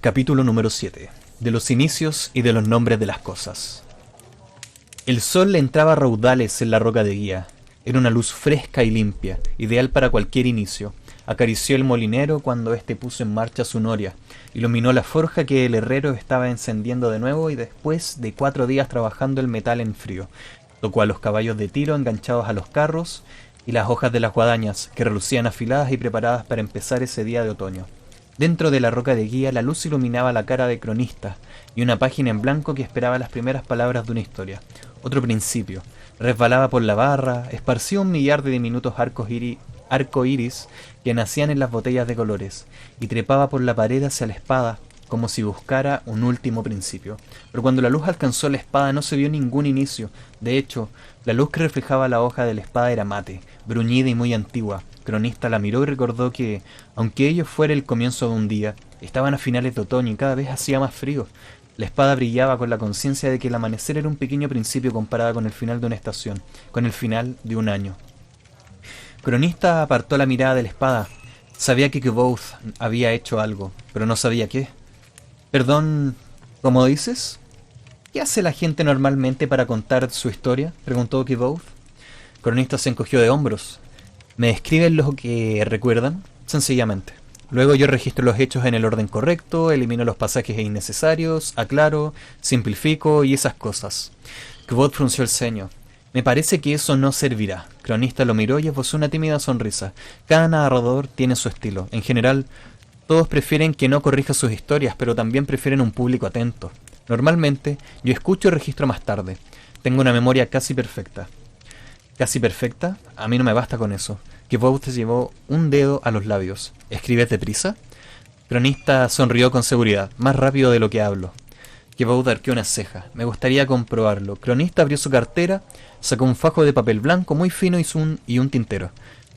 Capítulo número 7. De los inicios y de los nombres de las cosas. El sol le entraba a raudales en la roca de guía. Era una luz fresca y limpia, ideal para cualquier inicio. Acarició el molinero cuando éste puso en marcha su noria. Iluminó la forja que el herrero estaba encendiendo de nuevo y después de 4 días trabajando el metal en frío. Tocó a los caballos de tiro enganchados a los carros y las hojas de las guadañas, que relucían afiladas y preparadas para empezar ese día de otoño. Dentro de la roca de guía la luz iluminaba la cara de Cronista y una página en blanco que esperaba las primeras palabras de una historia. Otro principio. Resbalaba por la barra, esparcía un millar de diminutos arco iris que nacían en las botellas de colores, y trepaba por la pared hacia la espada, como si buscara un último principio. Pero cuando la luz alcanzó la espada no se vio ningún inicio. De hecho, la luz que reflejaba la hoja de la espada era mate, bruñida y muy antigua. Cronista la miró y recordó que, aunque ello fuera el comienzo de un día, estaban a finales de otoño y cada vez hacía más frío. La espada brillaba con la conciencia de que el amanecer era un pequeño principio comparada con el final de una estación, con el final de un año. Cronista apartó la mirada de la espada. Sabía que Kvothe había hecho algo, pero no sabía qué. «Perdón, ¿cómo dices? ¿Qué hace la gente normalmente para contar su historia?», preguntó Kvothe. Cronista se encogió de hombros. «¿Me describen lo que recuerdan?», sencillamente. «Luego yo registro los hechos en el orden correcto, elimino los pasajes innecesarios, aclaro, simplifico y esas cosas». Kvothe frunció el ceño. «Me parece que eso no servirá». Cronista lo miró y esbozó una tímida sonrisa. «Cada narrador tiene su estilo. En general, todos prefieren que no corrija sus historias, pero también prefieren un público atento. Normalmente, yo escucho y registro más tarde. Tengo una memoria casi perfecta». «¿Casi perfecta? A mí no me basta con eso». Kvothe llevó un dedo a los labios. «¿Escribes deprisa?». Cronista sonrió con seguridad. «Más rápido de lo que hablo». Kvothe arqueó una ceja. «Me gustaría comprobarlo». Cronista abrió su cartera, sacó un fajo de papel blanco muy fino y un tintero.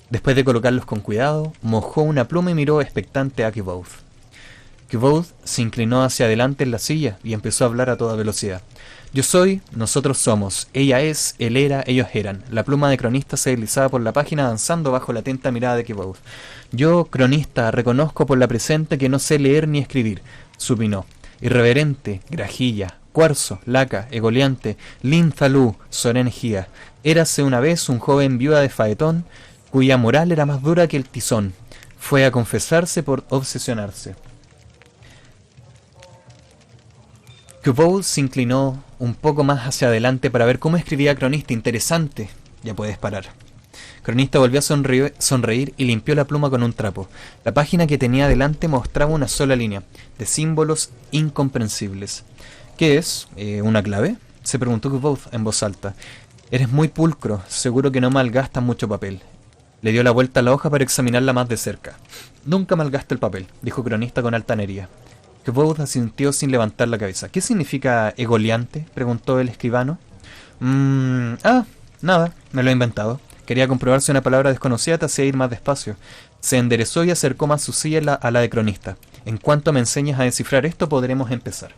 Después de colocarlos con cuidado, mojó una pluma y miró expectante a Kvothe. Kvothe se inclinó hacia adelante en la silla y empezó a hablar a toda velocidad. «Yo soy, nosotros somos, ella es, él era, ellos eran». La pluma de Cronista se deslizaba por la página danzando bajo la atenta mirada de Kvothe. «Yo, Cronista, reconozco por la presente que no sé leer ni escribir», supinó. «Irreverente, grajilla, cuarzo, laca, egoleante, linzalú, sorenegía. Érase una vez un joven viuda de Faetón, cuya moral era más dura que el tizón. Fue a confesarse por obsesionarse». Kvothe se inclinó un poco más hacia adelante para ver cómo escribía Cronista. «Interesante. Ya puedes parar». Cronista volvió a sonreír y limpió la pluma con un trapo. La página que tenía delante mostraba una sola línea, de símbolos incomprensibles. «¿Qué es? ¿Una clave?», se preguntó Kvothe en voz alta. «Eres muy pulcro, seguro que no malgastas mucho papel». Le dio la vuelta a la hoja para examinarla más de cerca. «Nunca malgasto el papel», dijo Cronista con altanería. Kvothe asintió sin levantar la cabeza. «¿Qué significa egoleante?», preguntó el escribano. Nada, me lo he inventado. Quería comprobar si una palabra desconocida te hacía ir más despacio». Se enderezó y acercó más su silla a la de Cronista. «En cuanto me enseñes a descifrar esto, podremos empezar».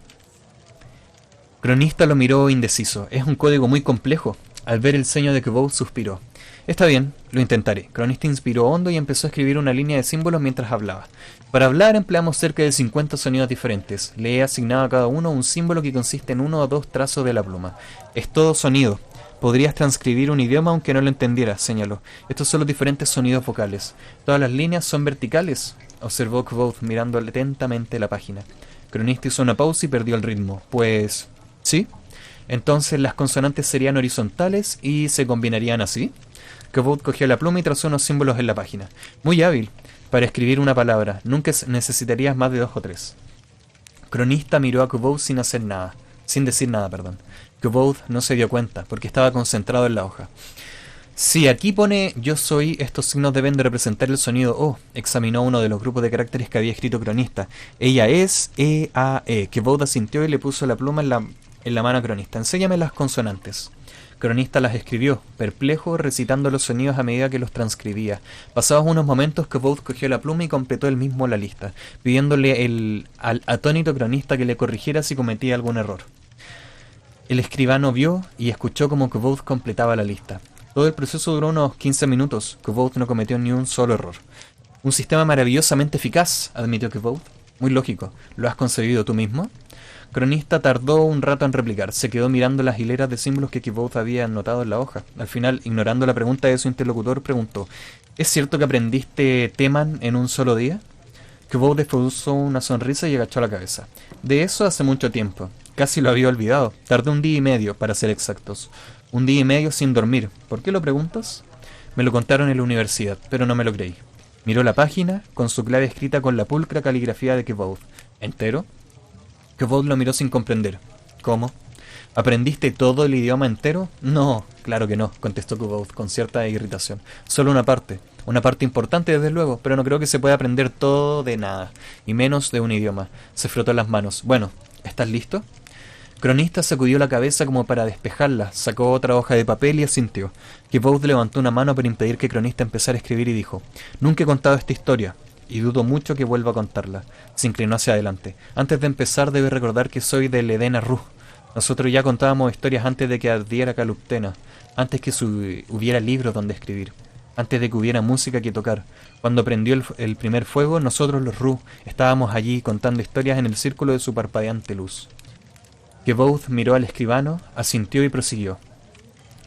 Cronista lo miró indeciso. «Es un código muy complejo». Al ver el ceño de Kvothe suspiró. «Está bien, lo intentaré». Cronista inspiró hondo y empezó a escribir una línea de símbolos mientras hablaba. Para hablar empleamos cerca de 50 sonidos diferentes. Le he asignado a cada uno un símbolo que consiste en 1 o 2 trazos de la pluma. Es todo sonido. Podrías transcribir un idioma aunque no lo entendieras, señaló. Estos son los diferentes sonidos vocales. Todas las líneas son verticales, observó Kvothe mirando atentamente la página. Cronista hizo una pausa y perdió el ritmo. «Pues... ¿sí? Entonces las consonantes serían horizontales y se combinarían así». Kvothe cogió la pluma y trazó unos símbolos en la página. «Muy hábil. Para escribir una palabra, nunca necesitarías más de 2 o 3. Cronista miró a Kvothe sin decir nada. Kvothe no se dio cuenta, porque estaba concentrado en la hoja. «Si aquí pone yo soy, estos signos deben de representar el sonido O», examinó uno de los grupos de caracteres que había escrito Cronista. «Ella es E-A-E». Kvothe asintió y le puso la pluma en la mano a Cronista. «Enséñame las consonantes». Cronista las escribió, perplejo, recitando los sonidos a medida que los transcribía. Pasados unos momentos, Kvothe cogió la pluma y completó él mismo la lista, pidiéndole al atónito Cronista que le corrigiera si cometía algún error. El escribano vio y escuchó cómo Kvothe completaba la lista. Todo el proceso duró unos 15 minutos. Kvothe no cometió ni un solo error. «Un sistema maravillosamente eficaz», admitió Kvothe. Muy lógico. ¿Lo has concebido tú mismo? Cronista tardó un rato en replicar. Se quedó mirando las hileras de símbolos que Kvoth había anotado en la hoja. Al final, ignorando la pregunta de su interlocutor, preguntó: ¿Es cierto que aprendiste Teman en un solo día? Kvoth esbozó una sonrisa y agachó la cabeza. De eso hace mucho tiempo. Casi lo había olvidado. Tardé un día y medio, para ser exactos. Un día y medio sin dormir. ¿Por qué lo preguntas? Me lo contaron en la universidad, pero no me lo creí. Miró la página, con su clave escrita con la pulcra caligrafía de Kvoth. ¿Entero? Kvoth lo miró sin comprender. ¿Cómo? ¿Aprendiste todo el idioma entero? No, claro que no, contestó Kvoth con cierta irritación. Solo una parte. Una parte importante, desde luego, pero no creo que se pueda aprender todo de nada, y menos de un idioma. Se frotó las manos. Bueno, ¿estás listo? Cronista sacudió la cabeza como para despejarla, sacó otra hoja de papel y asintió. Kvoth levantó una mano para impedir que Cronista empezara a escribir y dijo: Nunca he contado esta historia, y dudo mucho que vuelva a contarla. Se inclinó hacia adelante. Antes de empezar, debe recordar que soy de Ledena Ruh. Nosotros ya contábamos historias antes de que ardiera Caluptena, antes que hubiera libros donde escribir, antes de que hubiera música que tocar. Cuando prendió el primer fuego, nosotros los Ruh estábamos allí contando historias en el círculo de su parpadeante luz. Kvoth miró al escribano, asintió y prosiguió.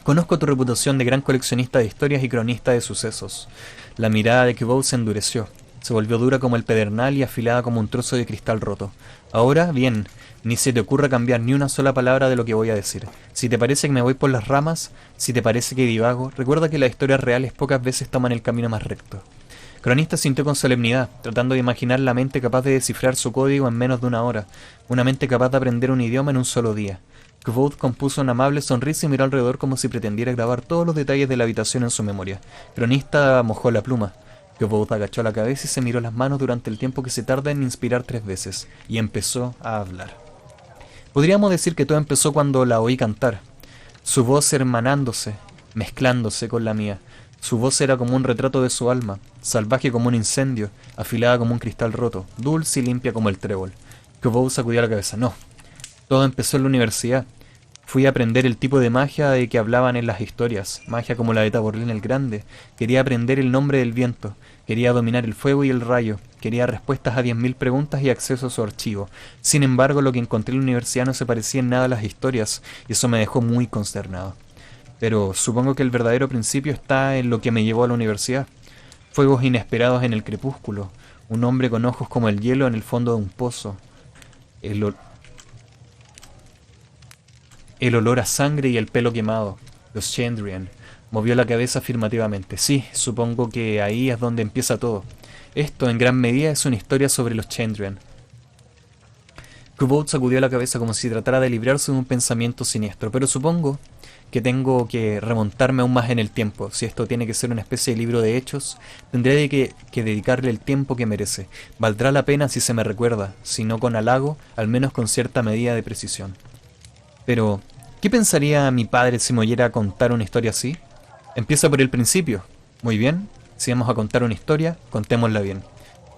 Conozco tu reputación de gran coleccionista de historias y cronista de sucesos. La mirada de Kvoth se endureció. Se volvió dura como el pedernal y afilada como un trozo de cristal roto. Ahora, bien, ni se te ocurra cambiar ni una sola palabra de lo que voy a decir. Si te parece que me voy por las ramas, si te parece que divago, recuerda que las historias reales pocas veces toman el camino más recto. Cronista sintió con solemnidad, tratando de imaginar la mente capaz de descifrar su código en menos de una hora, una mente capaz de aprender un idioma en un solo día. Kvoth compuso una amable sonrisa y miró alrededor como si pretendiera grabar todos los detalles de la habitación en su memoria. Cronista mojó la pluma. Kvoth agachó la cabeza y se miró las manos durante el tiempo que se tarda en inspirar 3 veces, y empezó a hablar. Podríamos decir que todo empezó cuando la oí cantar, su voz hermanándose, mezclándose con la mía. Su voz era como un retrato de su alma, salvaje como un incendio, afilada como un cristal roto, dulce y limpia como el trébol. Kvoth sacudió la cabeza. No, todo empezó en la universidad. Fui a aprender el tipo de magia de que hablaban en las historias, magia como la de Taborlin el Grande. Quería aprender el nombre del viento, quería dominar el fuego y el rayo, quería respuestas a 10.000 preguntas y acceso a su archivo. Sin embargo, lo que encontré en la universidad no se parecía en nada a las historias, y eso me dejó muy consternado. Pero supongo que el verdadero principio está en lo que me llevó a la universidad. Fuegos inesperados en el crepúsculo, un hombre con ojos como el hielo en el fondo de un pozo, el olor a sangre y el pelo quemado, los Chandrian. Movió la cabeza afirmativamente. Sí, supongo que ahí es donde empieza todo. Esto, en gran medida, es una historia sobre los Chandrian. Kvoth sacudió la cabeza como si tratara de librarse de un pensamiento siniestro, pero supongo que tengo que remontarme aún más en el tiempo. Si esto tiene que ser una especie de libro de hechos, tendré que dedicarle el tiempo que merece. Valdrá la pena si se me recuerda, si no con halago, al menos con cierta medida de precisión. Pero, ¿qué pensaría mi padre si me oyera a contar una historia así? Empieza por el principio. Muy bien, si vamos a contar una historia, contémosla bien.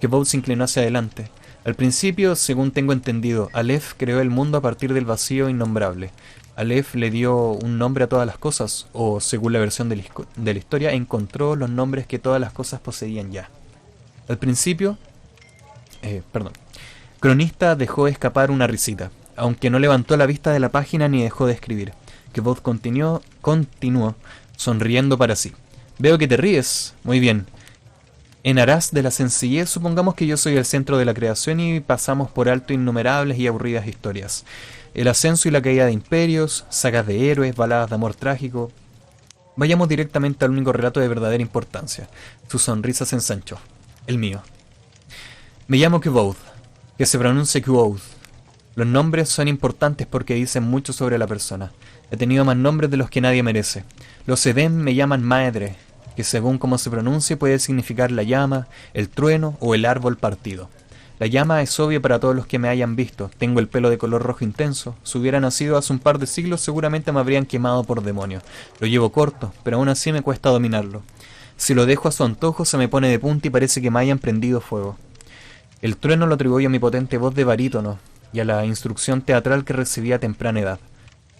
Kvoth se inclinó hacia adelante. Al principio, según tengo entendido, Aleph creó el mundo a partir del vacío innombrable. Aleph le dio un nombre a todas las cosas, o según la versión de la historia, encontró los nombres que todas las cosas poseían ya. Al principio, Cronista dejó escapar una risita, aunque no levantó la vista de la página ni dejó de escribir. Kvoth continuó, sonriendo para sí. Veo que te ríes. Muy bien. En aras de la sencillez, supongamos que yo soy el centro de la creación y pasamos por alto innumerables y aburridas historias. El ascenso y la caída de imperios, sagas de héroes, baladas de amor trágico. Vayamos directamente al único relato de verdadera importancia. Su sonrisa se ensanchó. El mío. Me llamo Kvoth, que se pronuncia Kvoth. Los nombres son importantes porque dicen mucho sobre la persona. He tenido más nombres de los que nadie merece. Los Edem me llaman Maedre, que según cómo se pronuncie puede significar la llama, el trueno o el árbol partido. La llama es obvia para todos los que me hayan visto. Tengo el pelo de color rojo intenso. Si hubiera nacido hace un par de siglos seguramente me habrían quemado por demonio. Lo llevo corto, pero aún así me cuesta dominarlo. Si lo dejo a su antojo se me pone de punta y parece que me hayan prendido fuego. El trueno lo atribuyo a mi potente voz de barítono y a la instrucción teatral que recibí a temprana edad.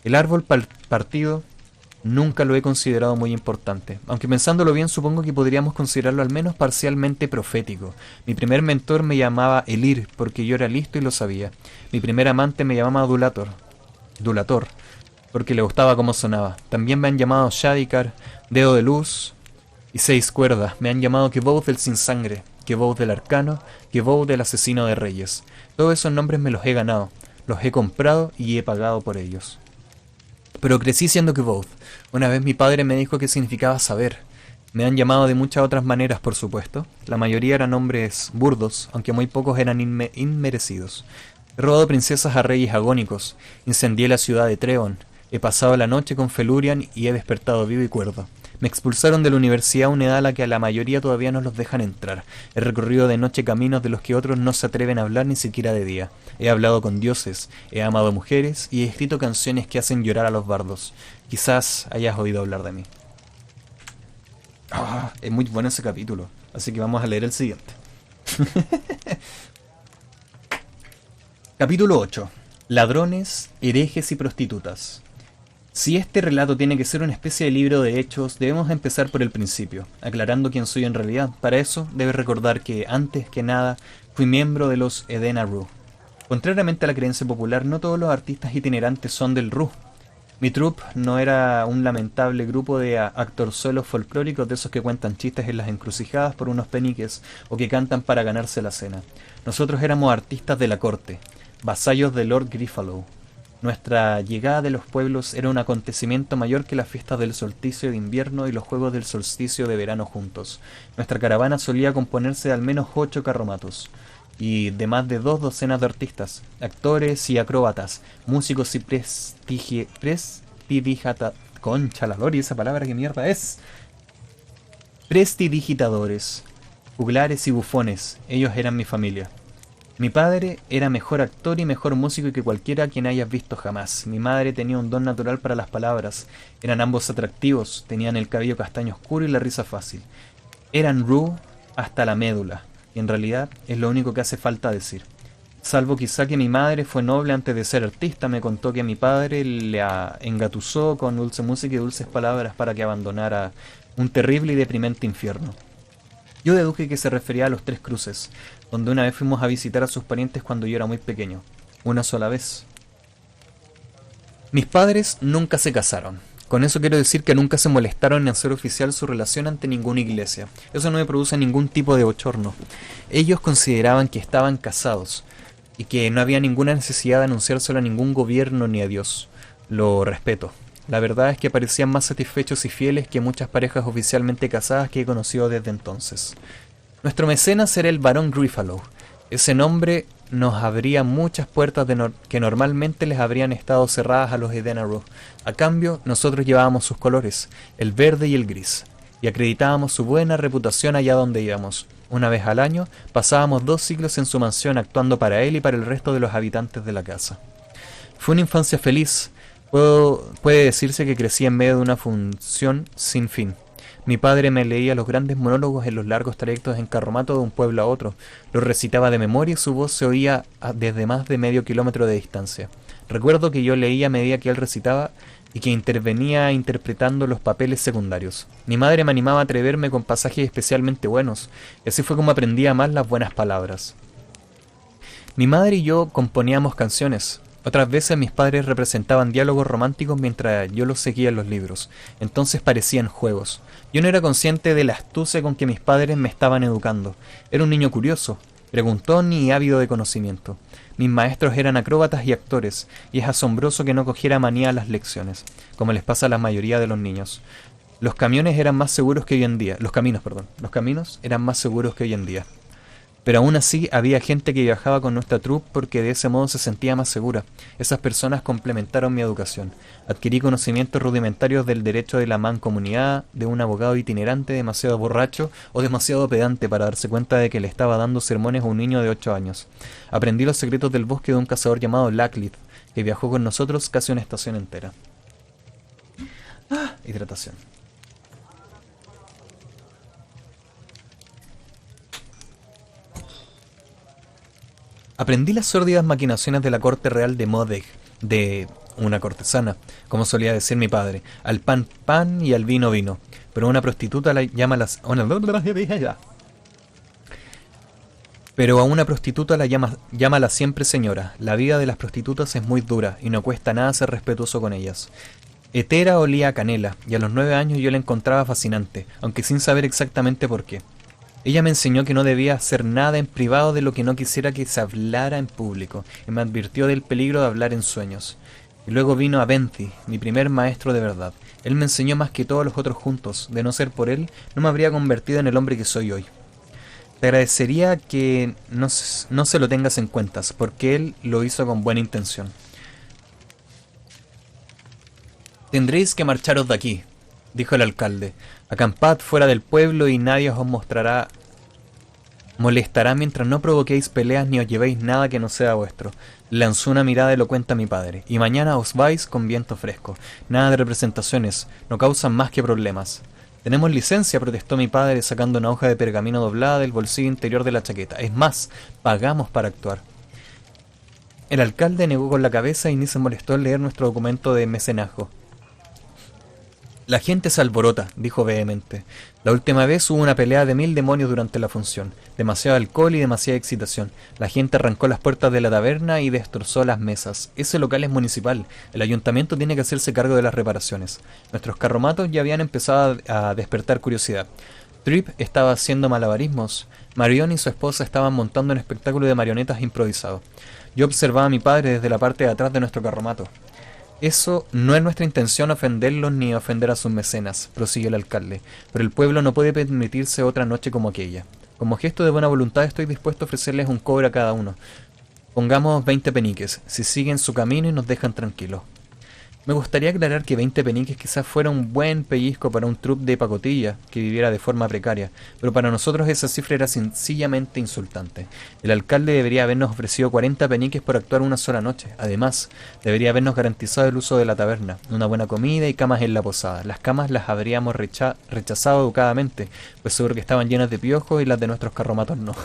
El árbol partido Nunca lo he considerado muy importante, aunque pensándolo bien supongo que podríamos considerarlo al menos parcialmente profético. Mi primer mentor me llamaba Elir, porque yo era listo y lo sabía. Mi primer amante me llamaba Dulator, porque le gustaba cómo sonaba. También me han llamado Shadikar, Dedo de Luz y Seis Cuerdas. Me han llamado Kebouth del Sin Sangre, Kebouth del Arcano, Kebouth del Asesino de Reyes. Todos esos nombres me los he ganado, los he comprado y he pagado por ellos. Pero crecí siendo Kebouth. Una vez mi padre me dijo que significaba saber. Me han llamado de muchas otras maneras, por supuesto. La mayoría eran nombres burdos, aunque muy pocos eran inmerecidos. He robado princesas a reyes agónicos. Incendié la ciudad de Treon. He pasado la noche con Felurian y he despertado vivo y cuerdo. Me expulsaron de la universidad a una edad a la que a la mayoría todavía no los dejan entrar. He recorrido de noche caminos de los que otros no se atreven a hablar ni siquiera de día. He hablado con dioses, he amado mujeres y he escrito canciones que hacen llorar a los bardos. Quizás hayas oído hablar de mí. Es muy bueno ese capítulo, así que vamos a leer el siguiente. Capítulo 8. Ladrones, herejes y prostitutas. Si este relato tiene que ser una especie de libro de hechos, debemos empezar por el principio, aclarando quién soy en realidad. Para eso, debes recordar que, antes que nada, fui miembro de los Edena Ru. Contrariamente a la creencia popular, no todos los artistas itinerantes son del Ru. Mi troupe no era un lamentable grupo de actorzuelos folclóricos de esos que cuentan chistes en las encrucijadas por unos peniques o que cantan para ganarse la cena. Nosotros éramos artistas de la corte, vasallos de Lord Griffalow. Nuestra llegada de los pueblos era un acontecimiento mayor que las fiestas del solsticio de invierno y los juegos del solsticio de verano juntos. Nuestra caravana solía componerse de al menos 8 carromatos y de más de 2 docenas de artistas, actores y acróbatas, músicos y concha la lori, esa palabra que mierda es. Prestidigitadores, juglares y bufones, ellos eran mi familia. Mi padre era mejor actor y mejor músico que cualquiera a quien hayas visto jamás. Mi madre tenía un don natural para las palabras. Eran ambos atractivos, tenían el cabello castaño oscuro y la risa fácil. Eran Ru hasta la médula, y en realidad es lo único que hace falta decir. Salvo quizá que mi madre fue noble antes de ser artista, me contó que mi padre la engatusó con dulce música y dulces palabras para que abandonara un terrible y deprimente infierno. Yo deduje que se refería a los Tres Cruces, donde una vez fuimos a visitar a sus parientes cuando yo era muy pequeño. Una sola vez. Mis padres nunca se casaron. Con eso quiero decir que nunca se molestaron en hacer oficial su relación ante ninguna iglesia. Eso no me produce ningún tipo de bochorno. Ellos consideraban que estaban casados y que no había ninguna necesidad de anunciárselo a ningún gobierno ni a Dios. Lo respeto. La verdad es que parecían más satisfechos y fieles que muchas parejas oficialmente casadas que he conocido desde entonces. Nuestro mecenas era el barón Griffalow. Ese nombre nos abría muchas puertas que normalmente les habrían estado cerradas a los Edena Ru. A cambio, nosotros llevábamos sus colores, el verde y el gris, y acreditábamos su buena reputación allá donde íbamos. Una vez al año, pasábamos 2 siglos en su mansión actuando para él y para el resto de los habitantes de la casa. Fue una infancia feliz. Puede decirse que crecí en medio de una función sin fin. Mi padre me leía los grandes monólogos en los largos trayectos en carromato de un pueblo a otro. Los recitaba de memoria y su voz se oía desde más de medio kilómetro de distancia. Recuerdo que yo leía a medida que él recitaba y que intervenía interpretando los papeles secundarios. Mi madre me animaba a atreverme con pasajes especialmente buenos, y así fue como aprendí a amar las buenas palabras. Mi madre y yo componíamos canciones. Otras veces mis padres representaban diálogos románticos mientras yo los seguía en los libros. Entonces parecían juegos. Yo no era consciente de la astucia con que mis padres me estaban educando. Era un niño curioso, preguntón y ávido de conocimiento. Mis maestros eran acróbatas y actores, y es asombroso que no cogiera manía a las lecciones, como les pasa a la mayoría de los niños. Los caminos eran más seguros que hoy en día. Los caminos eran más seguros que hoy en día. Pero aún así había gente que viajaba con nuestra troupe porque de ese modo se sentía más segura. Esas personas complementaron mi educación. Adquirí conocimientos rudimentarios del derecho de la mancomunidad, de un abogado itinerante demasiado borracho o demasiado pedante para darse cuenta de que le estaba dando sermones a un niño de 8 años. Aprendí los secretos del bosque de un cazador llamado Lacklid, que viajó con nosotros casi una estación entera. Hidratación. Aprendí las sórdidas maquinaciones de la corte real de Modeg, de una cortesana, como solía decir mi padre, al pan pan y al vino vino, pero una prostituta la llama pero a una prostituta la llámala siempre señora. La vida de las prostitutas es muy dura y no cuesta nada ser respetuoso con ellas. Hetera olía a canela, y a los 9 años yo la encontraba fascinante, aunque sin saber exactamente por qué. Ella me enseñó que no debía hacer nada en privado de lo que no quisiera que se hablara en público, y me advirtió del peligro de hablar en sueños. Y luego vino Aventhi, mi primer maestro de verdad. Él me enseñó más que todos los otros juntos. De no ser por él, no me habría convertido en el hombre que soy hoy. Te agradecería que no se lo tengas en cuenta, porque él lo hizo con buena intención. Tendréis que marcharos de aquí, dijo el alcalde. Acampad fuera del pueblo y nadie os molestará mientras no provoquéis peleas ni os llevéis nada que no sea vuestro. Lanzó una mirada elocuente a mi padre. Y mañana os vais con viento fresco. Nada de representaciones, no causan más que problemas. Tenemos licencia, protestó mi padre sacando una hoja de pergamino doblada del bolsillo interior de la chaqueta. Es más, pagamos para actuar. El alcalde negó con la cabeza y ni se molestó en leer nuestro documento de mecenazgo. La gente se alborota, dijo vehemente. La última vez hubo una pelea de 1000 demonios durante la función. Demasiado alcohol y demasiada excitación. La gente arrancó las puertas de la taberna y destrozó las mesas. Ese local es municipal. El ayuntamiento tiene que hacerse cargo de las reparaciones. Nuestros carromatos ya habían empezado a despertar curiosidad. Trip estaba haciendo malabarismos. Marion y su esposa estaban montando un espectáculo de marionetas improvisado. Yo observaba a mi padre desde la parte de atrás de nuestro carromato. Eso no es nuestra intención ofenderlos ni ofender a sus mecenas, prosiguió el alcalde, pero el pueblo no puede permitirse otra noche como aquella. Como gesto de buena voluntad estoy dispuesto a ofrecerles un cobre a cada uno. Pongamos 20 peniques, si siguen su camino y nos dejan tranquilos. Me gustaría aclarar que 20 peniques quizás fuera un buen pellizco para un troupe de pacotilla que viviera de forma precaria, pero para nosotros esa cifra era sencillamente insultante. El alcalde debería habernos ofrecido 40 peniques por actuar una sola noche. Además, debería habernos garantizado el uso de la taberna, una buena comida y camas en la posada. Las camas las habríamos rechazado educadamente, pues seguro que estaban llenas de piojos y las de nuestros carromatos no.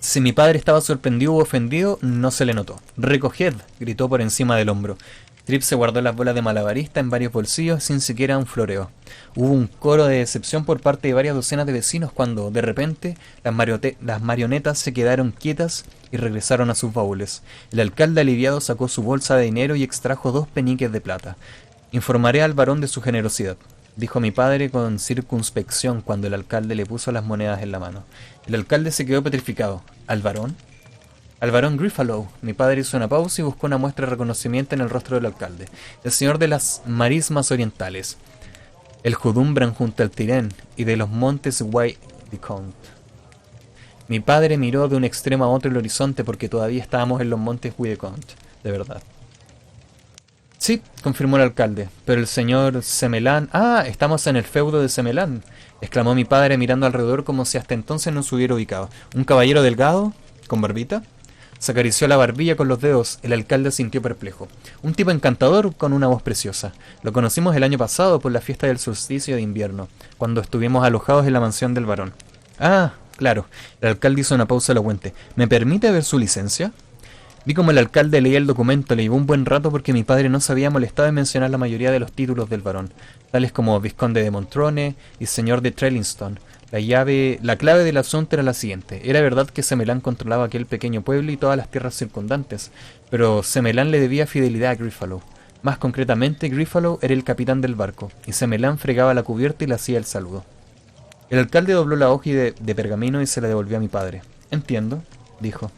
Si mi padre estaba sorprendido u ofendido, no se le notó. ¡Recoged!, gritó por encima del hombro. Trip se guardó las bolas de malabarista en varios bolsillos sin siquiera un floreo. Hubo un coro de decepción por parte de varias docenas de vecinos cuando, de repente, las marionetas se quedaron quietas y regresaron a sus baúles. El alcalde aliviado sacó su bolsa de dinero y extrajo 2 peniques de plata. Informaré al varón de su generosidad, dijo mi padre con circunspección cuando el alcalde le puso las monedas en la mano. El alcalde se quedó petrificado. ¿Al varón? Al varón Griffalow. Mi padre hizo una pausa y buscó una muestra de reconocimiento en el rostro del alcalde. El señor de las marismas orientales. El Judumbran junto al Tirén y de los montes White-Vicomte. Mi padre miró de un extremo a otro el horizonte porque todavía estábamos en los montes White-Vicomte. De verdad. Sí, confirmó el alcalde, pero el señor Semelán... ¡Ah! Estamos en el feudo de Semelán, exclamó mi padre mirando alrededor como si hasta entonces no se hubiera ubicado. ¿Un caballero delgado? ¿Con barbita? Se acarició la barbilla con los dedos. El alcalde sintió perplejo. Un tipo encantador con una voz preciosa. Lo conocimos el año pasado por la fiesta del solsticio de invierno, cuando estuvimos alojados en la mansión del varón. Ah, claro. El alcalde hizo una pausa elocuente. ¿Me permite ver su licencia? Vi como el alcalde leía el documento. Le llevó un buen rato porque mi padre no se había molestado en mencionar la mayoría de los títulos del varón, tales como Vizconde de Montrone y Señor de Trellingston. La clave del asunto era la siguiente. Era verdad que Semelán controlaba aquel pequeño pueblo y todas las tierras circundantes, pero Semelán le debía fidelidad a Griffalow. Más concretamente, Griffalow era el capitán del barco, y Semelán fregaba la cubierta y le hacía el saludo. El alcalde dobló la hoja de pergamino y se la devolvió a mi padre. Entiendo, dijo.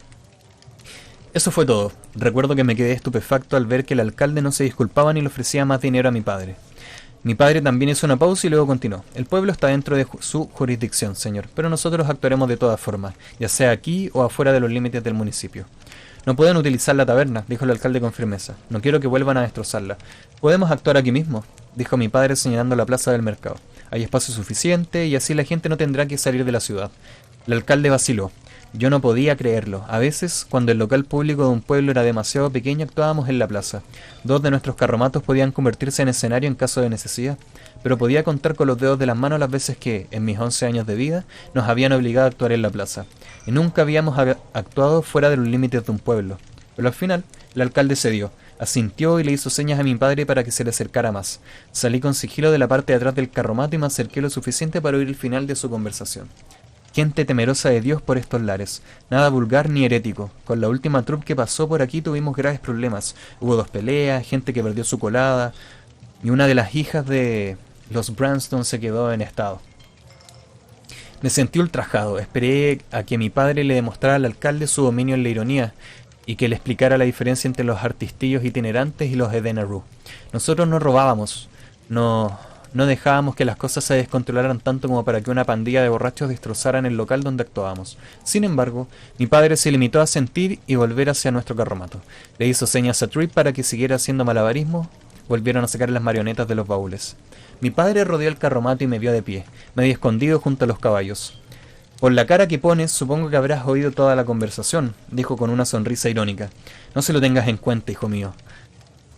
Eso fue todo. Recuerdo que me quedé estupefacto al ver que el alcalde no se disculpaba ni le ofrecía más dinero a mi padre. Mi padre también hizo una pausa y luego continuó. El pueblo está dentro de su jurisdicción, señor, pero nosotros actuaremos de todas formas, ya sea aquí o afuera de los límites del municipio. No pueden utilizar la taberna, dijo el alcalde con firmeza. No quiero que vuelvan a destrozarla. Podemos actuar aquí mismo, dijo mi padre señalando la plaza del mercado. Hay espacio suficiente y así la gente no tendrá que salir de la ciudad. El alcalde vaciló. Yo no podía creerlo. A veces, cuando el local público de un pueblo era demasiado pequeño, actuábamos en la plaza. 2 de nuestros carromatos podían convertirse en escenario en caso de necesidad, pero podía contar con los dedos de las manos las veces que, en mis 11 años de vida, nos habían obligado a actuar en la plaza. Y nunca habíamos actuado fuera de los límites de un pueblo. Pero al final, el alcalde cedió, asintió y le hizo señas a mi padre para que se le acercara más. Salí con sigilo de la parte de atrás del carromato y me acerqué lo suficiente para oír el final de su conversación. Gente temerosa de Dios por estos lares, nada vulgar ni herético. Con la última troupe que pasó por aquí tuvimos graves problemas. Hubo 2 peleas, gente que perdió su colada, y una de las hijas de los Branston se quedó en estado. Me sentí ultrajado, esperé a que mi padre le demostrara al alcalde su dominio en la ironía, y que le explicara la diferencia entre los artistillos itinerantes y los Edena Rue. Nosotros no robábamos, no dejábamos que las cosas se descontrolaran tanto como para que una pandilla de borrachos destrozaran el local donde actuábamos. Sin embargo, mi padre se limitó a sentir y volver hacia nuestro carromato. Le hizo señas a Trip para que siguiera haciendo malabarismo. Volvieron a sacar las marionetas de los baúles. Mi padre rodeó el carromato y me vio de pie. Me había escondido junto a los caballos. Por la cara que pones, supongo que habrás oído toda la conversación, dijo con una sonrisa irónica. No se lo tengas en cuenta, hijo mío.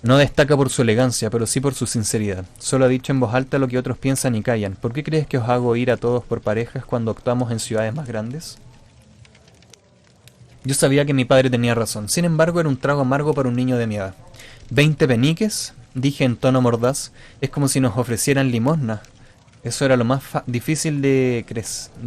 No destaca por su elegancia, pero sí por su sinceridad. Solo ha dicho en voz alta lo que otros piensan y callan. ¿Por qué crees que os hago ir a todos por parejas cuando actuamos en ciudades más grandes? Yo sabía que mi padre tenía razón. Sin embargo, era un trago amargo para un niño de mi edad. ¿20 peniques? Dije en tono mordaz. Es como si nos ofrecieran limosna. Eso era lo más difícil de crecer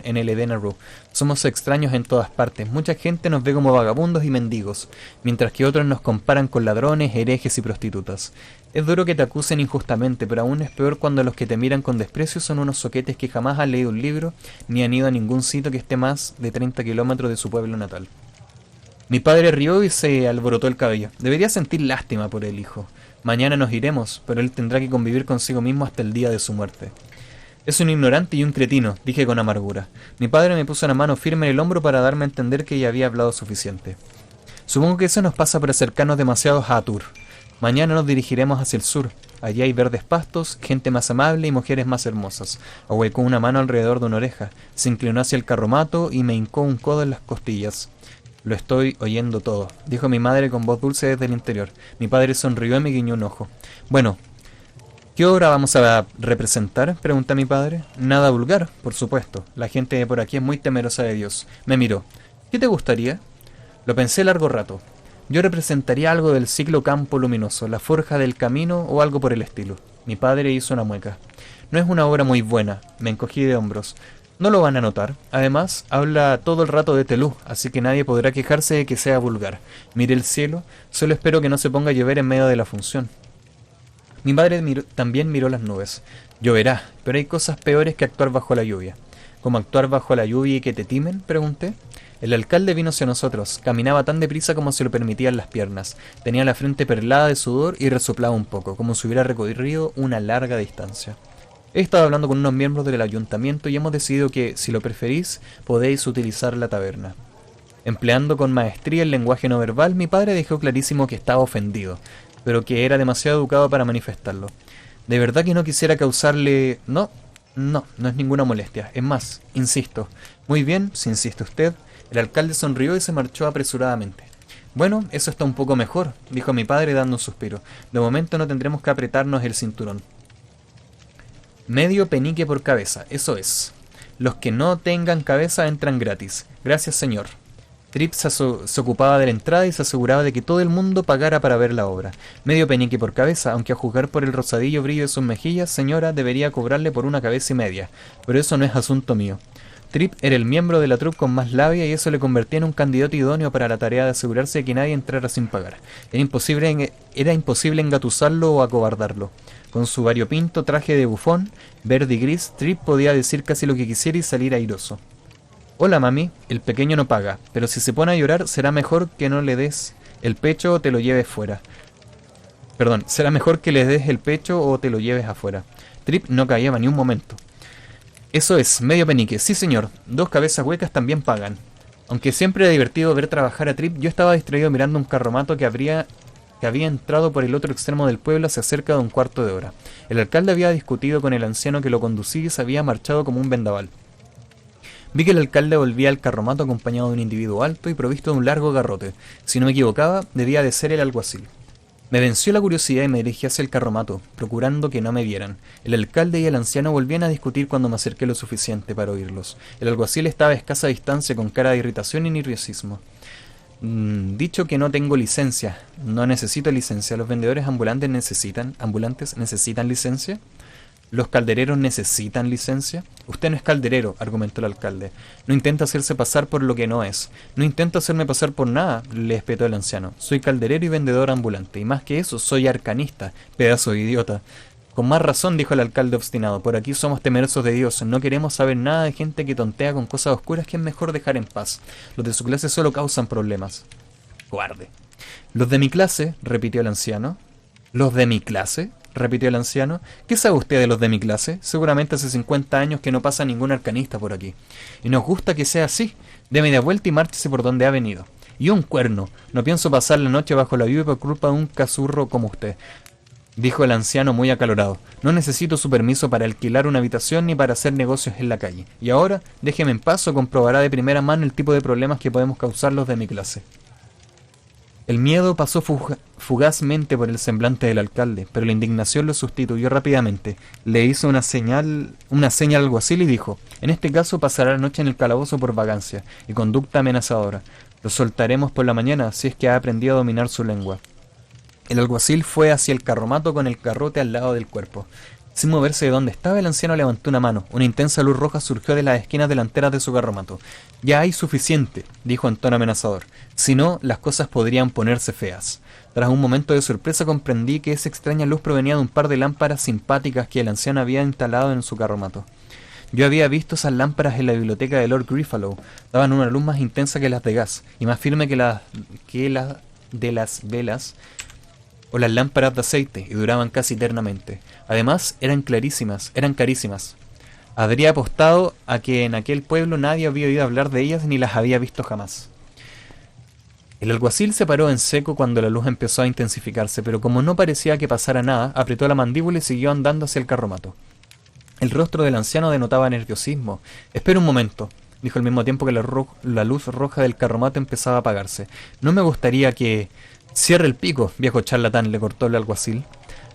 en el Edena Rue. Somos extraños en todas partes. Mucha gente nos ve como vagabundos y mendigos, mientras que otros nos comparan con ladrones, herejes y prostitutas. Es duro que te acusen injustamente, pero aún es peor cuando los que te miran con desprecio son unos soquetes que jamás han leído un libro ni han ido a ningún sitio que esté más de 30 kilómetros de su pueblo natal. Mi padre rió y se alborotó el cabello. Debería sentir lástima por el hijo. Mañana nos iremos, pero él tendrá que convivir consigo mismo hasta el día de su muerte. Es un ignorante y un cretino, dije con amargura. Mi padre me puso una mano firme en el hombro para darme a entender que ya había hablado suficiente. Supongo que eso nos pasa por acercarnos demasiado a Atur. Mañana nos dirigiremos hacia el sur. Allí hay verdes pastos, gente más amable y mujeres más hermosas. Ahuecó una mano alrededor de una oreja, se inclinó hacia el carromato y me hincó un codo en las costillas. Lo estoy oyendo todo, dijo mi madre con voz dulce desde el interior. Mi padre sonrió y me guiñó un ojo. Bueno, ¿qué obra vamos a representar?, pregunté a mi padre. Nada vulgar, por supuesto. La gente de por aquí es muy temerosa de Dios. Me miró. ¿Qué te gustaría? Lo pensé largo rato. Yo representaría algo del siglo Campo Luminoso, la Forja del Camino o algo por el estilo. Mi padre hizo una mueca. No es una obra muy buena. Me encogí de hombros. No lo van a notar. Además, habla todo el rato de Telú, así que nadie podrá quejarse de que sea vulgar. Mire el cielo, solo espero que no se ponga a llover en medio de la función. Mi padre también miró las nubes. Lloverá, pero hay cosas peores que actuar bajo la lluvia. ¿Cómo actuar bajo la lluvia y que te timen?, pregunté. El alcalde vino hacia nosotros. Caminaba tan deprisa como se lo permitían las piernas. Tenía la frente perlada de sudor y resoplaba un poco, como si hubiera recorrido una larga distancia. He estado hablando con unos miembros del ayuntamiento y hemos decidido que, si lo preferís, podéis utilizar la taberna. Empleando con maestría el lenguaje no verbal, mi padre dejó clarísimo que estaba ofendido, pero que era demasiado educado para manifestarlo. De verdad que no quisiera causarle... No es ninguna molestia. Es más, insisto. Muy bien, si insiste usted. El alcalde sonrió y se marchó apresuradamente. Bueno, eso está un poco mejor, dijo mi padre dando un suspiro. De momento no tendremos que apretarnos el cinturón. Medio penique por cabeza, eso es. Los que no tengan cabeza entran gratis. Gracias, señor. Trip se ocupaba de la entrada y se aseguraba de que todo el mundo pagara para ver la obra. Medio penique por cabeza, aunque a juzgar por el rosadillo brillo de sus mejillas, señora, debería cobrarle por una cabeza y media. Pero eso no es asunto mío. Trip era el miembro de la troupe con más labia y eso le convertía en un candidato idóneo para la tarea de asegurarse de que nadie entrara sin pagar. Era imposible engatusarlo o acobardarlo. Con su variopinto traje de bufón, verde y gris, Trip podía decir casi lo que quisiera y salir airoso. Hola, mami, el pequeño no paga, pero si se pone a llorar será mejor que no le des el pecho o te lo lleves fuera. Perdón, será mejor que le des el pecho o te lo lleves afuera. Trip no callaba ni un momento. Eso es, medio penique, sí señor, 2 cabezas huecas también pagan. Aunque siempre era divertido ver trabajar a Trip, yo estaba distraído mirando un carromato que había entrado por el otro extremo del pueblo hace cerca de un cuarto de hora. El alcalde había discutido con el anciano que lo conducía y se había marchado como un vendaval. Vi que el alcalde volvía al carromato acompañado de un individuo alto y provisto de un largo garrote. Si no me equivocaba, debía de ser el alguacil. Me venció la curiosidad y me dirigí hacia el carromato, procurando que no me vieran. El alcalde y el anciano volvían a discutir cuando me acerqué lo suficiente para oírlos. El alguacil estaba a escasa distancia con cara de irritación y nerviosismo. Dicho que no tengo licencia. No necesito licencia. ¿Los vendedores ambulantes necesitan licencia? ¿Los caldereros necesitan licencia? Usted no es calderero, argumentó el alcalde. No intenta hacerse pasar por lo que no es. No intento hacerme pasar por nada, le espetó el anciano. Soy calderero y vendedor ambulante. Y más que eso, soy arcanista, pedazo de idiota. Con más razón, dijo el alcalde obstinado. Por aquí somos temerosos de Dios. No queremos saber nada de gente que tontea con cosas oscuras que es mejor dejar en paz. Los de su clase solo causan problemas. Cobarde. Los de mi clase, repitió el anciano. ¿Los de mi clase? Repitió el anciano. ¿Qué sabe usted de los de mi clase? Seguramente hace 50 años que no pasa ningún arcanista por aquí. Y nos gusta que sea así. Dé media vuelta y márchese por donde ha venido. Y un cuerno. No pienso pasar la noche bajo la lluvia por culpa de un cazurro como usted, dijo el anciano muy acalorado. No necesito su permiso para alquilar una habitación ni para hacer negocios en la calle. Y ahora, déjeme en paz o comprobará de primera mano el tipo de problemas que podemos causar los de mi clase. El miedo pasó fugazmente por el semblante del alcalde, pero la indignación lo sustituyó rápidamente. Le hizo una señal al alguacil y dijo: en este caso pasará la noche en el calabozo por vagancia y conducta amenazadora. Lo soltaremos por la mañana si es que ha aprendido a dominar su lengua. El alguacil fue hacia el carromato con el garrote al lado del cuerpo. Sin moverse de donde estaba, el anciano levantó una mano. Una intensa luz roja surgió de las esquinas delanteras de su carromato. Ya hay suficiente, dijo en tono amenazador. Si no, las cosas podrían ponerse feas. Tras un momento de sorpresa comprendí que esa extraña luz provenía de un par de lámparas simpáticas que el anciano había instalado en su carromato. Yo había visto esas lámparas en la biblioteca de Lord Griffalow. Daban una luz más intensa que las de gas, y más firme que la de las velas o las lámparas de aceite, y duraban casi eternamente. Además, eran carísimas. Habría apostado a que en aquel pueblo nadie había oído hablar de ellas ni las había visto jamás. El alguacil se paró en seco cuando la luz empezó a intensificarse, pero como no parecía que pasara nada, apretó la mandíbula y siguió andando hacia el carromato. El rostro del anciano denotaba nerviosismo. «Espera un momento», dijo al mismo tiempo que la luz roja del carromato empezaba a apagarse. «No me gustaría que...» «Cierre el pico, viejo charlatán», le cortó el alguacil.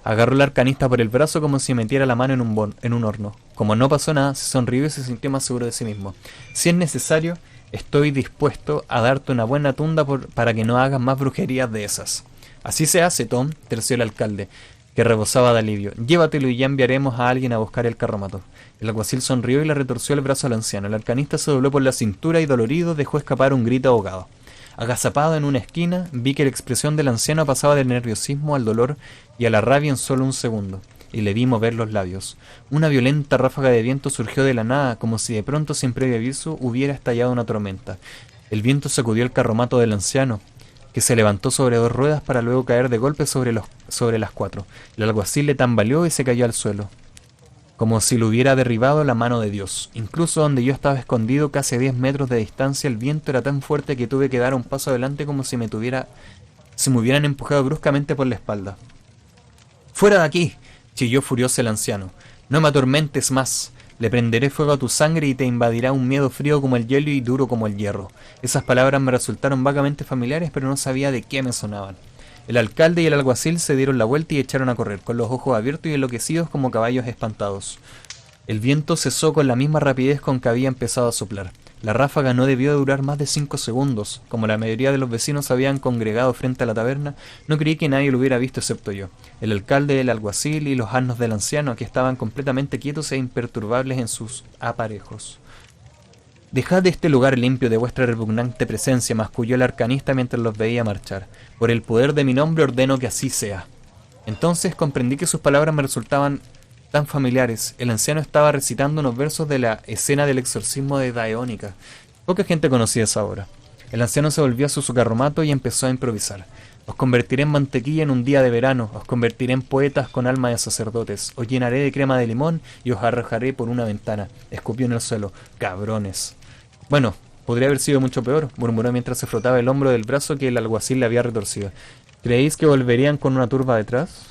Agarró al arcanista por el brazo como si metiera la mano en un horno. Como no pasó nada, se sonrió y se sintió más seguro de sí mismo. «Si es necesario, estoy dispuesto a darte una buena tunda para que no hagas más brujerías de esas». «Así se hace, Tom», terció el alcalde, que rebosaba de alivio. «Llévatelo y ya enviaremos a alguien a buscar el carromato». El alguacil sonrió y le retorció el brazo al anciano. El arcanista se dobló por la cintura y dolorido dejó escapar un grito ahogado. Agazapado en una esquina, vi que la expresión del anciano pasaba del nerviosismo al dolor y a la rabia en solo un segundo, y le vi mover los labios. Una violenta ráfaga de viento surgió de la nada, como si de pronto, sin previo aviso, hubiera estallado una tormenta. El viento sacudió el carromato del anciano, que se levantó sobre dos ruedas para luego caer de golpe sobre las cuatro. El alguacil le tambaleó y se cayó al suelo, como si lo hubiera derribado la mano de Dios. Incluso donde yo estaba escondido, casi a 10 metros de distancia, el viento era tan fuerte que tuve que dar un paso adelante como si me hubieran empujado bruscamente por la espalda. «¡Fuera de aquí!», chilló furioso el anciano. «No me atormentes más. Le prenderé fuego a tu sangre y te invadirá un miedo frío como el hielo y duro como el hierro». Esas palabras me resultaron vagamente familiares, pero no sabía de qué me sonaban. El alcalde y el alguacil se dieron la vuelta y echaron a correr, con los ojos abiertos y enloquecidos como caballos espantados. El viento cesó con la misma rapidez con que había empezado a soplar. La ráfaga no debió de durar más de 5 segundos. Como la mayoría de los vecinos habían congregado frente a la taberna, no creí que nadie lo hubiera visto excepto yo. El alcalde, el alguacil y los asnos del anciano, que estaban completamente quietos e imperturbables en sus aparejos. «Dejad este lugar limpio de vuestra repugnante presencia», masculló el arcanista mientras los veía marchar. «Por el poder de mi nombre ordeno que así sea». Entonces comprendí que sus palabras me resultaban tan familiares. El anciano estaba recitando unos versos de la escena del exorcismo de Daeónica. Poca gente conocía esa obra. El anciano se volvió hacia su carromato y empezó a improvisar. «Os convertiré en mantequilla en un día de verano, os convertiré en poetas con alma de sacerdotes, os llenaré de crema de limón y os arrojaré por una ventana». Escupió en el suelo. «¡Cabrones!». «Bueno, podría haber sido mucho peor», murmuró mientras se frotaba el hombro del brazo que el alguacil le había retorcido. «¿Creéis que volverían con una turba detrás?».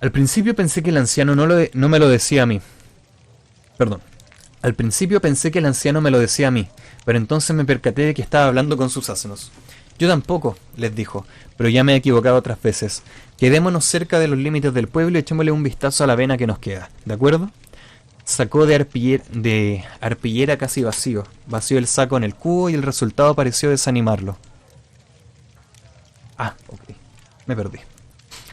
Al principio pensé que el anciano no me lo decía a mí. Perdón. Al principio pensé que el anciano me lo decía a mí, pero entonces me percaté de que estaba hablando con sus asnos. «Yo tampoco», les dijo, «pero ya me he equivocado otras veces. Quedémonos cerca de los límites del pueblo y echémosle un vistazo a la avena que nos queda, ¿de acuerdo?». Sacó de arpillera casi vacío. Vació el saco en el cubo y el resultado pareció desanimarlo. Ah, ok. Me perdí.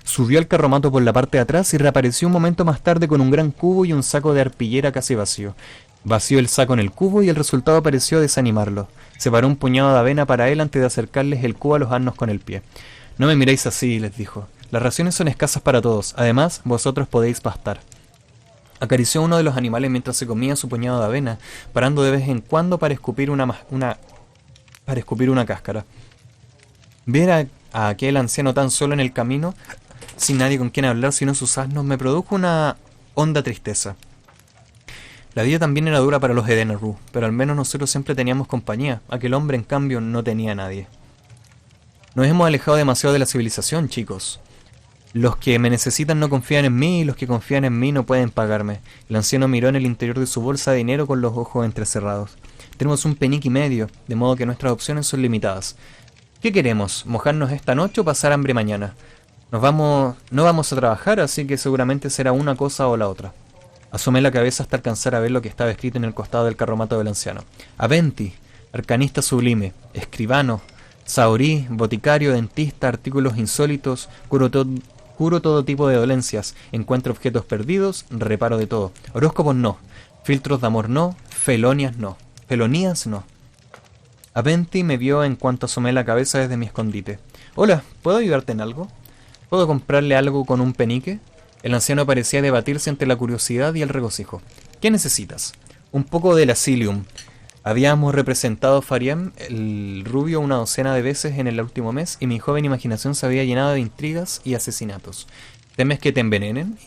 Subió al carromato por la parte de atrás y reapareció un momento más tarde con un gran cubo y un saco de arpillera casi vacío. Vació el saco en el cubo y el resultado pareció desanimarlo. Separó un puñado de avena para él antes de acercarles el cubo a los asnos con el pie. No me miréis así, les dijo. Las raciones son escasas para todos. Además, vosotros podéis pastar. Acarició a uno de los animales mientras se comía su puñado de avena, parando de vez en cuando para escupir una cáscara. Ver a aquel anciano tan solo en el camino, sin nadie con quien hablar sino sus asnos, me produjo una honda tristeza. La vida también era dura para los Edenaru, pero al menos nosotros siempre teníamos compañía. Aquel hombre, en cambio, no tenía a nadie. Nos hemos alejado demasiado de la civilización, chicos. Los que me necesitan no confían en mí y los que confían en mí no pueden pagarme. El anciano miró en el interior de su bolsa de dinero con los ojos entrecerrados. Tenemos un penique y medio, de modo que nuestras opciones son limitadas. ¿Qué queremos? ¿Mojarnos esta noche o pasar hambre mañana? No vamos a trabajar, así que seguramente será una cosa o la otra. Asomé la cabeza hasta alcanzar a ver lo que estaba escrito en el costado del carromato del anciano. Aventi, arcanista sublime, escribano, saorí, boticario, dentista, artículos insólitos, curo todo tipo de dolencias, encuentro objetos perdidos, reparo de todo. Horóscopos no, filtros de amor no, felonías no. Aventi me vio en cuanto asomé la cabeza desde mi escondite. Hola, ¿puedo ayudarte en algo? ¿Puedo comprarle algo con un penique? El anciano parecía debatirse entre la curiosidad y el regocijo. ¿Qué necesitas? Un poco de Lacilium. Habíamos representado a Fariam, el rubio, una docena de veces en el último mes y mi joven imaginación se había llenado de intrigas y asesinatos. ¿Temes que te envenenen?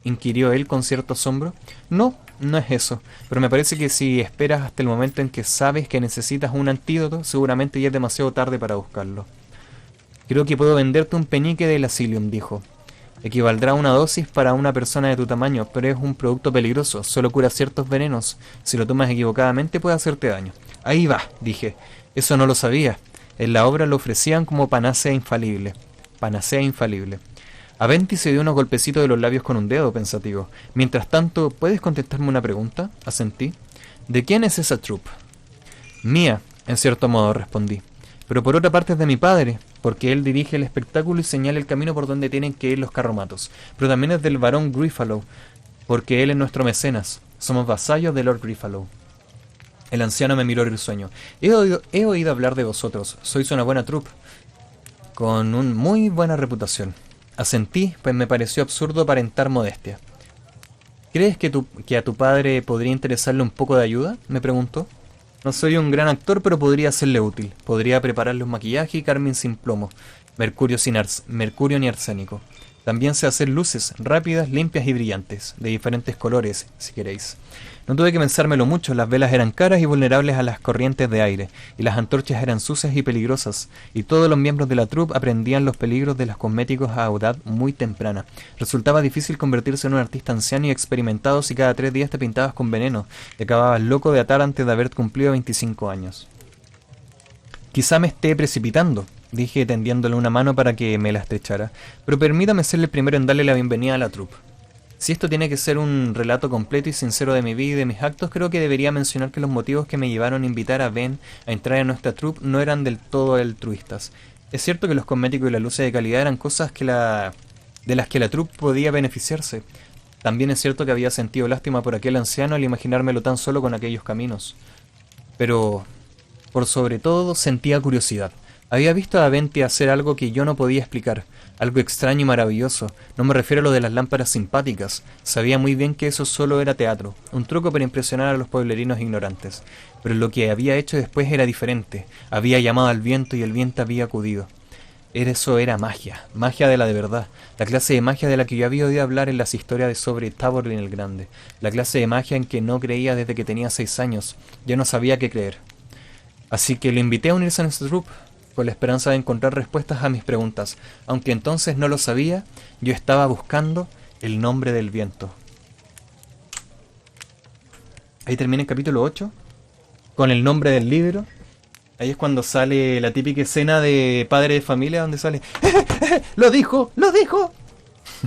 Inquirió él con cierto asombro. No, no es eso, pero me parece que si esperas hasta el momento en que sabes que necesitas un antídoto, seguramente ya es demasiado tarde para buscarlo. Creo que puedo venderte un penique de Lacilium, dijo. Equivaldrá a una dosis para una persona de tu tamaño, pero es un producto peligroso, solo cura ciertos venenos. Si lo tomas equivocadamente puede hacerte daño. Ahí va, dije. Eso no lo sabía. En la obra lo ofrecían como panacea infalible. Panacea infalible. Aventi se dio unos golpecitos de los labios con un dedo, pensativo. Mientras tanto, ¿puedes contestarme una pregunta? Asentí. ¿De quién es esa troupe? Mía, en cierto modo, respondí. Pero por otra parte es de mi padre, porque él dirige el espectáculo y señala el camino por donde tienen que ir los carromatos. Pero también es del barón Griffalow, porque él es nuestro mecenas. Somos vasallos de Lord Griffalow. El anciano me miró risueño. He oído hablar de vosotros. Sois una buena troupe, con una muy buena reputación. Asentí, pues me pareció absurdo aparentar modestia. ¿Crees que a tu padre podría interesarle un poco de ayuda? Me preguntó. No soy un gran actor, pero podría serle útil. Podría prepararle un maquillaje y carmín sin plomo, mercurio ni arsénico. También sé hacer luces rápidas, limpias y brillantes, de diferentes colores, si queréis. No tuve que pensármelo mucho, las velas eran caras y vulnerables a las corrientes de aire, y las antorchas eran sucias y peligrosas, y todos los miembros de la troupe aprendían los peligros de los cosméticos a edad muy temprana. Resultaba difícil convertirse en un artista anciano y experimentado si cada 3 días te pintabas con veneno, y acababas loco de atar antes de haber cumplido 25 años. Quizá me esté precipitando, dije tendiéndole una mano para que me la estrechara, pero permítame ser el primero en darle la bienvenida a la troupe. Si esto tiene que ser un relato completo y sincero de mi vida y de mis actos, creo que debería mencionar que los motivos que me llevaron a invitar a Ben a entrar en nuestra troupe no eran del todo altruistas. Es cierto que los cosméticos y las luces de calidad eran cosas de las que la troupe podía beneficiarse. También es cierto que había sentido lástima por aquel anciano al imaginármelo tan solo con aquellos caminos. Pero, por sobre todo, sentía curiosidad. Había visto a Aventi hacer algo que yo no podía explicar, algo extraño y maravilloso. No me refiero a lo de las lámparas simpáticas. Sabía muy bien que eso solo era teatro, un truco para impresionar a los pueblerinos ignorantes. Pero lo que había hecho después era diferente. Había llamado al viento y el viento había acudido. Eso era magia, magia de la de verdad, la clase de magia de la que yo había oído hablar en las historias de sobre Taborlin el Grande, la clase de magia en que no creía desde que tenía 6 años. Yo no sabía qué creer. Así que lo invité a unirse a nuestro troupe, con la esperanza de encontrar respuestas a mis preguntas. Aunque entonces no lo sabía, yo estaba buscando el nombre del viento. Ahí termina el capítulo 8, con el nombre del libro. Ahí es cuando sale la típica escena de padre de familia, donde sale ¡lo dijo! ¡Lo dijo!